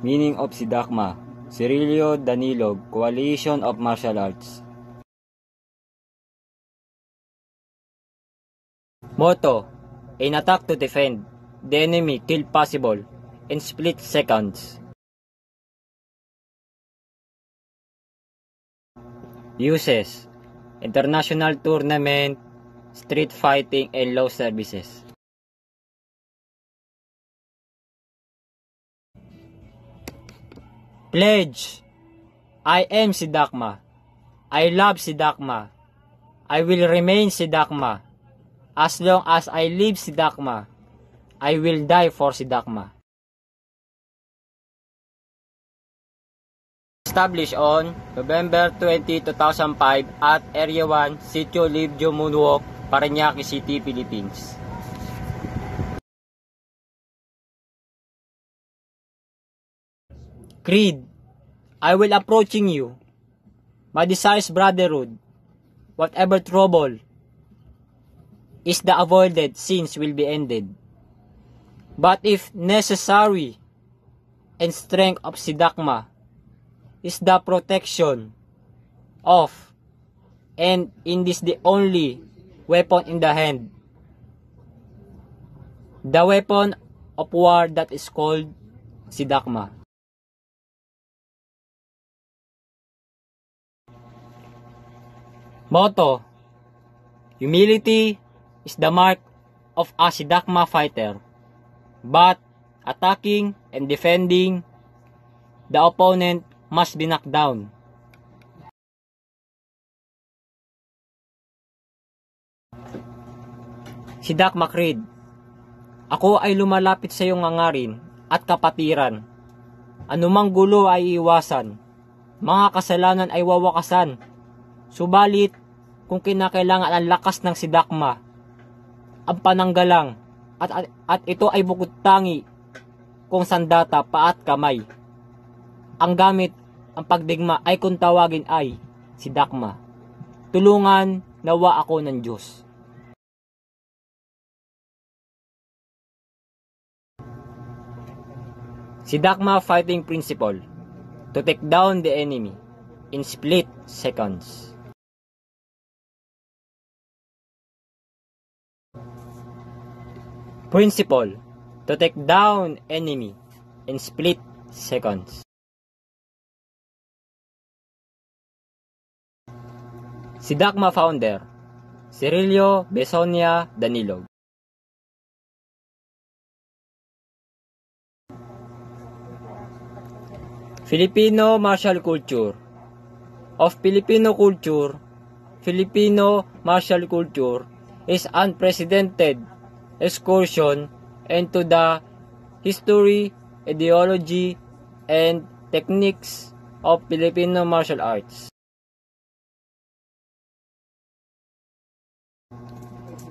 Meaning of SIDACMA, Cirilio Danilog, Coalition of Martial Arts. Motto: an attack to defend, the enemy kill possible in split seconds. Uses: international tournament, street fighting, and law services. Pledge: I am SIDACMA. I love SIDACMA. I will remain SIDACMA. As long as I live SIDACMA, I will die for SIDACMA. Established on November 20, 2005 at Area 1, Sitio Libjo Moonwalk, Parañaque City, Philippines. Creed: I will approaching you, my desires brotherhood, whatever trouble is the avoided, sins will be ended. But if necessary, and strength of SIDACMA is the protection of, and in this the only weapon in the hand, the weapon of war that is called SIDACMA. Motto: humility is the mark of a SIDACMA fighter, but attacking and defending the opponent must be knocked down. SIDACMA Creed: ako ay lumalapit sa iyong ngangarin at kapatiran. Anumang gulo ay iiwasan, mga kasalanan ay wawakasan. Subalit, kung kinakailangan ang lakas ng SIDACMA, ang pananggalang, at ito ay bukod tangi kung sandata, paat kamay. Ang gamit, ang pagdigma ay kung tawagin ay SIDACMA. Tulungan nawa ako ng Diyos. SIDACMA Fighting Principle: to take down the enemy in split seconds. Principle: to take down enemy in split seconds. SIDACMA founder, Cirilio Besonia Danilog. Filipino martial culture. Of Filipino culture, Filipino martial culture is unprecedented excursion into the history, ideology, and techniques of Filipino martial arts.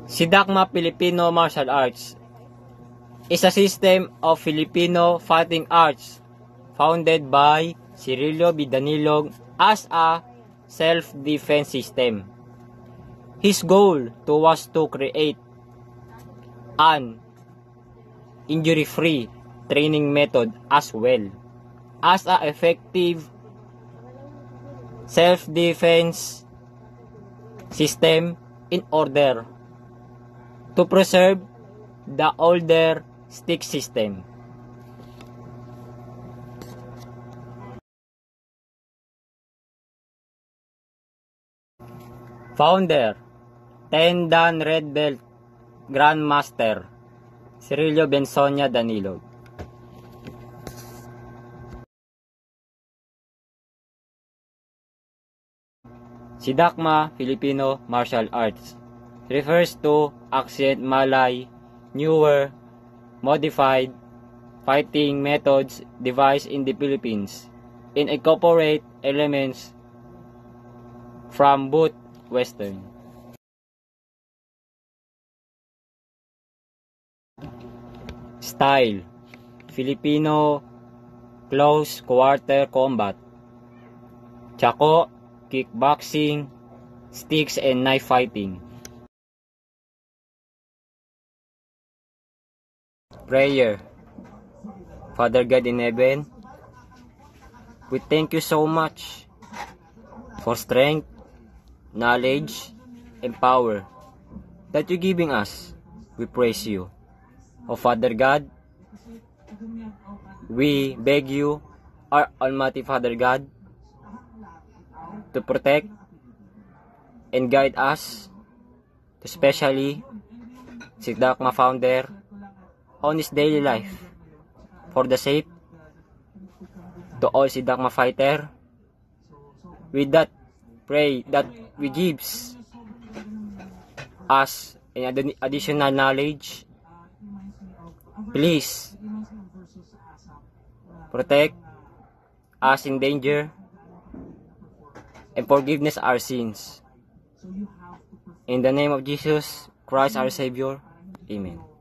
SIDACMA Filipino Martial Arts is a system of Filipino fighting arts founded by Cirilio B. Danilog as a self-defense system. His goal was to create an injury-free training method as well as an effective self-defense system in order to preserve the older stick system. Founder, 10 Dan Red Belt Grandmaster, Cirilio Bensonia Danilog. SIDACMA Filipino Martial Arts refers to ancient Malay, newer, modified fighting methods devised in the Philippines and incorporate elements from both Western. Style: Filipino close quarter combat, Chako, kickboxing, sticks and knife fighting. Prayer: Father God in heaven, We thank you so much for strength, knowledge, and power that you're giving us. We praise you. O Father God, we beg you, our Almighty Father God, to protect and guide us, especially si Dakma founder on his daily life, for the sake to all si Dakma fighter. With that, pray that we gives us an additional knowledge. Please protect us in danger and forgiveness our sins. In the name of Jesus Christ our Savior. Amen.